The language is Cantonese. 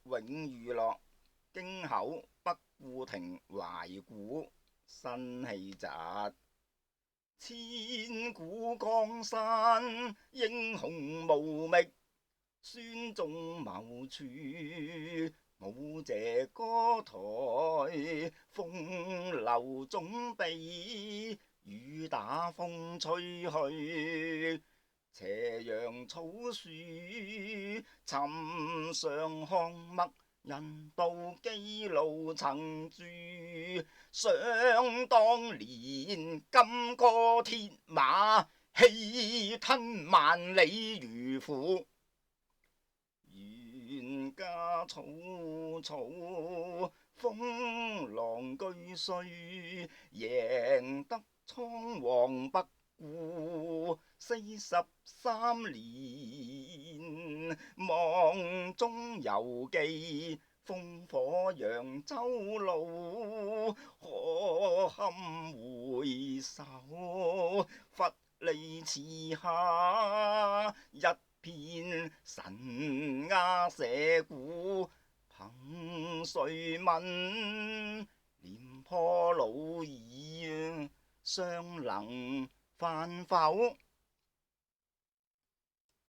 永娛樂京口北固亭懷古新氣集，千古江山英雄無覓，孫仲謀處舞榭歌台，風流總被雨打風吹去。斜陽草樹尋常巷，默人道基路曾駐。想當年金戈鐵馬，氣吞萬里如虎。袁家草草，風浪俱衰，贏得倉皇北顧43年。夢中猶記烽火揚州路，可堪回首，弗利池下一片神鴉社鼓。憑誰問廉頗老矣，尚能飯否？